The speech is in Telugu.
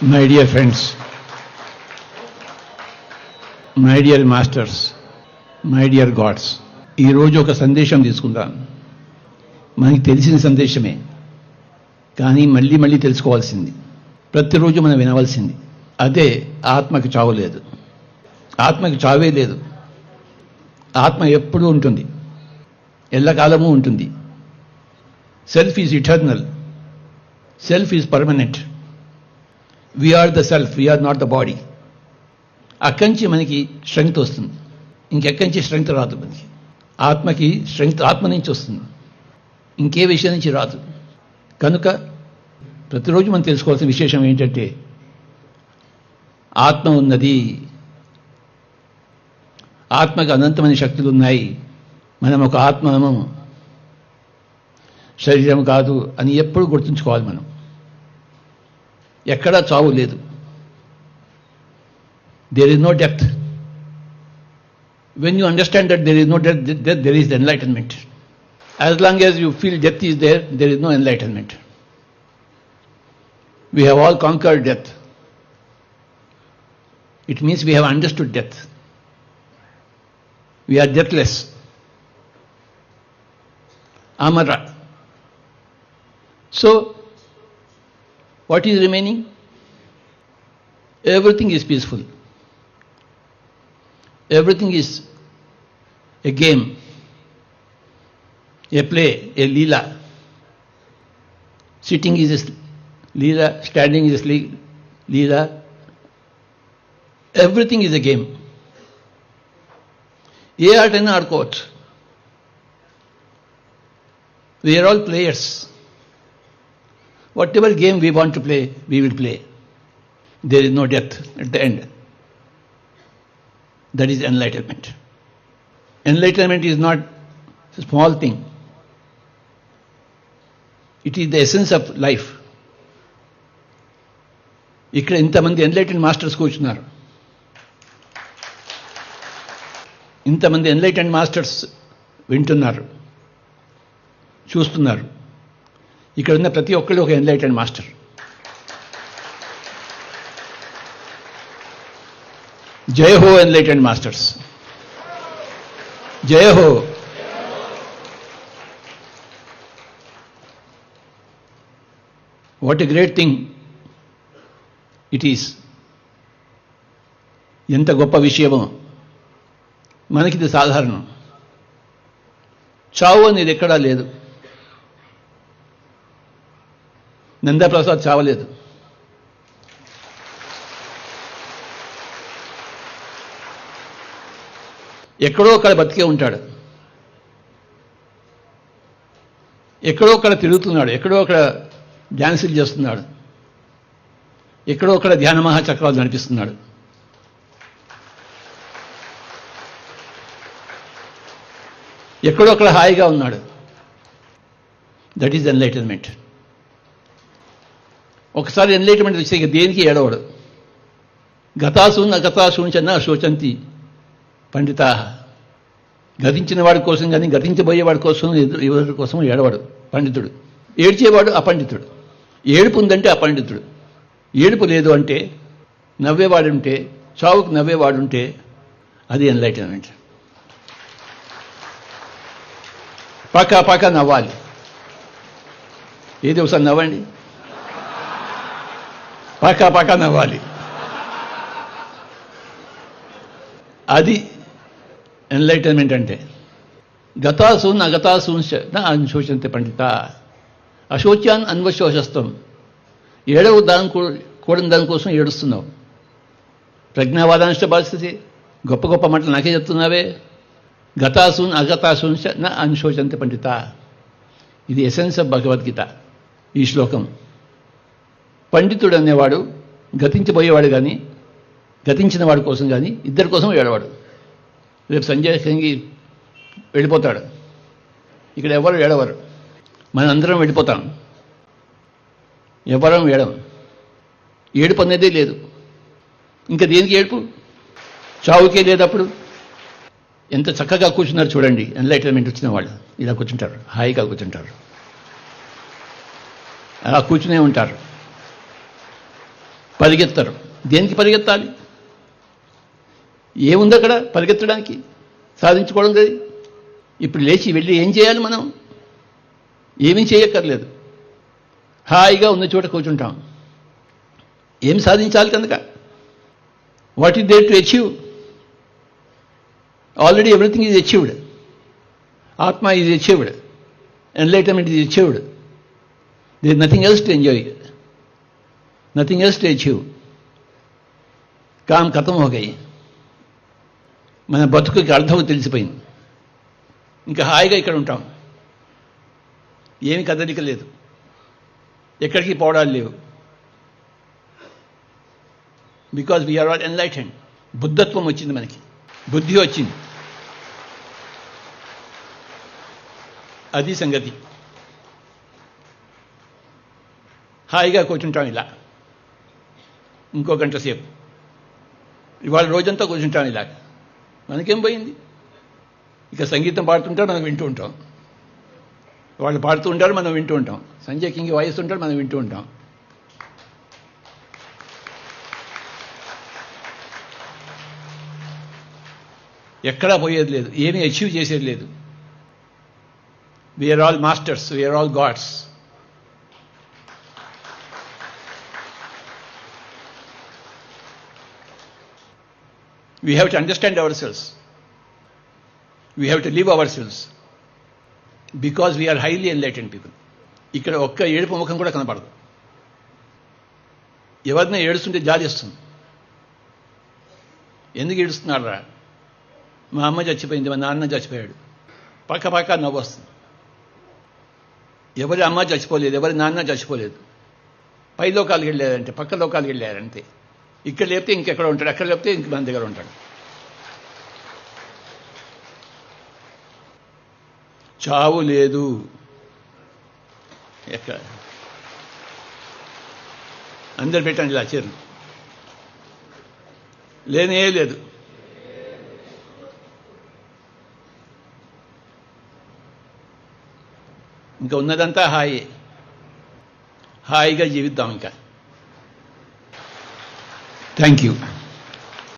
My dear friends, my dear masters, my dear gods, ఈ రోజు ఒక సందేశం తీసుకుందాం. మనకి తెలిసిన సందేశమే, కానీ మళ్ళీ మళ్ళీ తెలుసుకోవాల్సింది, ప్రతిరోజు మనం వినవలసింది. అదే ఆత్మకి చావు లేదు, ఆత్మకి చావే లేదు. ఆత్మ ఎప్పుడూ ఉంటుంది, ఎల్లకాలము ఉంటుంది. Self is eternal, self is permanent. We are the self, we are not the body. అక్కడి నుంచి మనకి స్ట్రెంగ్త్ వస్తుంది, ఇంకెక్కడి నుంచి స్ట్రెంగ్త్ రాదు. మనకి ఆత్మకి స్ట్రెంగ్త్ ఆత్మ నుంచి వస్తుంది, ఇంకే విషయం నుంచి రాదు. కనుక ప్రతిరోజు మనం తెలుసుకోవాల్సిన విశేషం ఏంటంటే ఆత్మ ఉన్నది, ఆత్మకు అనంతమైన శక్తులు ఉన్నాయి. మనం ఒక ఆత్మము, శరీరం కాదు అని ఎప్పుడు గుర్తుంచుకోవాలి. మనం ఎక్కడా చావు లేదు. There is no death. When you understand that there is no death, there is enlightenment. As long as you feel death is there, there is no enlightenment. We have all conquered death. It means we have understood death. We are deathless. Amara. So, what is remaining? Everything is peaceful. Everything is a game, a play, a leela. Sitting is a leela, standing is a leela. Everything is a game. Ye art and art court. We are all players. Whatever game we want to play, we will play. There is no death at the end. That is enlightenment. Enlightenment is not a small thing. It is the essence of life. ఇక్కడ ఇంతమంది ఎన్లైటెండ్ మాస్టర్స్ కూర్చున్నారు, ఇంతమంది ఎన్లైటెండ్ మాస్టర్స్ వింటున్నారు, చూస్తున్నారు. ఇక్కడ ఉన్న ప్రతి ఒక్కళ్ళు ఒక ఎన్లైటెండ్ మాస్టర్. జయ హో ఎన్లైటెండ్ మాస్టర్స్, జయ హో. What a great thing it is. ఎంత గొప్ప విషయమో. మనకిది సాధారణం. చావు అనేది ఎక్కడా లేదు. నందప్రసాద్ చావలేదు, ఎక్కడో అక్కడ బతికే ఉంటాడు, ఎక్కడో అక్కడ తిరుగుతున్నాడు, ఎక్కడో అక్కడ డ్యాన్సులు చేస్తున్నాడు, ఎక్కడో అక్కడ ధ్యాన మహాచక్రాలు నడిపిస్తున్నాడు. ఎక్కడో అక్కడ హాయిగా ఉన్నాడు. That is enlightenment. ఒకసారి ఎన్లైటన్మెంట్ వచ్చే దేనికి ఏడవడు. గతాసూన్ అగతాసూంచన శోచంతి పండితా. గతించిన వాడి కోసం కానీ గతించబోయేవాడి కోసం ఎవరి కోసం ఏడవాడు పండితుడు. ఏడ్చేవాడు అపండితుడు. ఏడుపు ఉందంటే అపండితుడు. ఏడుపు లేదు అంటే, నవ్వేవాడుంటే, చావుకు నవ్వేవాడుంటే అది ఎన్లైటన్మెంట్. పక్క పక్క నవ్వాలి. ఏది ఒకసారి నవ్వండి, పక్క పక్క నవ్వాలి. అది ఎన్లైటన్మెంట్ అంటే. గతాసూన్ అగతాసూంశ అనుశోచంతే పండిత. అశోచ్యాన్ అన్వశోషస్తం. ఏడవ కూడని దానికోసం ఏడుస్తున్నావు. ప్రజ్ఞావాదాంశ పరిస్థితి. గొప్ప గొప్ప మాటలు నాకే చెప్తున్నావే. గతాసూన్ అగతాసూంశ అనుశోచంతే పండిత. ఇది ఎసెన్స్ ఆఫ్ భగవద్గీత. ఈ శ్లోకం. పండితుడు అనేవాడు గతించబోయేవాడు కానీ గతించిన వాడి కోసం కానీ ఇద్దరి కోసం ఏడవాడు. రేపు సంజయ్ సంగి వెళ్ళిపోతాడు, ఇక్కడ ఎవరు ఏడవరు. మనందరం వెళ్ళిపోతాం, ఎవరం ఏడవం. ఏడుపు అనేదే లేదు. ఇంకా దేనికి ఏడుపు? చావుకే లేదు. అప్పుడు ఎంత చక్కగా కూర్చున్నారు చూడండి. ఎన్లైటన్మెంట్ వచ్చిన వాళ్ళు ఇలా కూర్చుంటారు, హాయిగా కూర్చుంటారు, అలా కూర్చునే ఉంటారు. పరిగెత్తరు. దేనికి పరిగెత్తాలి? ఏముంది అక్కడ పరిగెత్తడానికి, సాధించుకోవడం లేదు. ఇప్పుడు లేచి వెళ్ళి ఏం చేయాలి? మనం ఏమీ చేయక్కర్లేదు, హాయిగా ఉన్న చోట కూర్చుంటాం. ఏం సాధించాలి కనుక? What is there to achieve? Already everything is achieved. Atma is achieved, enlightenment is achieved. There is nothing else to enjoy, nothing else to achieve. కామ్ ఖతం హో గయి. మన బతుకుకి అర్థం తెలిసిపోయింది. ఇంకా హాయిగా ఇక్కడ ఉంటాం, ఏమి కదలిక లేదు, ఎక్కడికి పోవడాలు లేవు. Because we are all enlightened. బుద్ధత్వం వచ్చింది, మనకి బుద్ధి వచ్చింది. అది సంగతి. హాయిగా కూర్చుంటాం ఇలా ఇంకో గంట సేపు. ఇవాళ రోజంతా కూర్చుంటాం ఇలా. మనకేం పోయింది? ఇక సంగీతం పాడుతుంటారు, మనం వింటూ ఉంటాం. వాళ్ళు పాడుతూ ఉంటారు, మనం వింటూ ఉంటాం. సంజయ్ కింగ్ వాయిస్ ఉంటారు, మనం వింటూ ఉంటాం. ఎక్కడా పోయేది లేదు, ఏమీ అచీవ్ చేసేది లేదు. We are all masters, we are all gods. We have to understand ourselves. We have to live ourselves. Because we are highly enlightened people. ఇక్కడ ఒక్క ఏడుపు ముఖం కూడా కనపడదు. ఎవరిని ఏడుస్తుంటే జాలిస్తుంది. ఎందుకు ఏడుస్తున్నారా? మా అమ్మ చచ్చిపోయింది, మా నాన్న చచ్చిపోయాడు. పక్క పక్క నవ్వు వస్తుంది. ఎవరి అమ్మ చచ్చిపోలేదు, ఎవరి నాన్న చచ్చిపోలేదు. పై లోకాలకు వెళ్ళారంటే, పక్క లోకాలకు వెళ్ళారంతే. ఇక్కడ లేపితే ఇంకెక్కడ ఉంటాడు, అక్కడ లేపితే ఇంక మన దగ్గర ఉంటాడు. చావు లేదు ఎక్కడ. అందరు పెట్టండి ఇలా చీరలు. లేనే లేదు. ఇంకా ఉన్నదంతా హాయే. హాయిగా జీవిద్దాం ఇంకా. Thank you.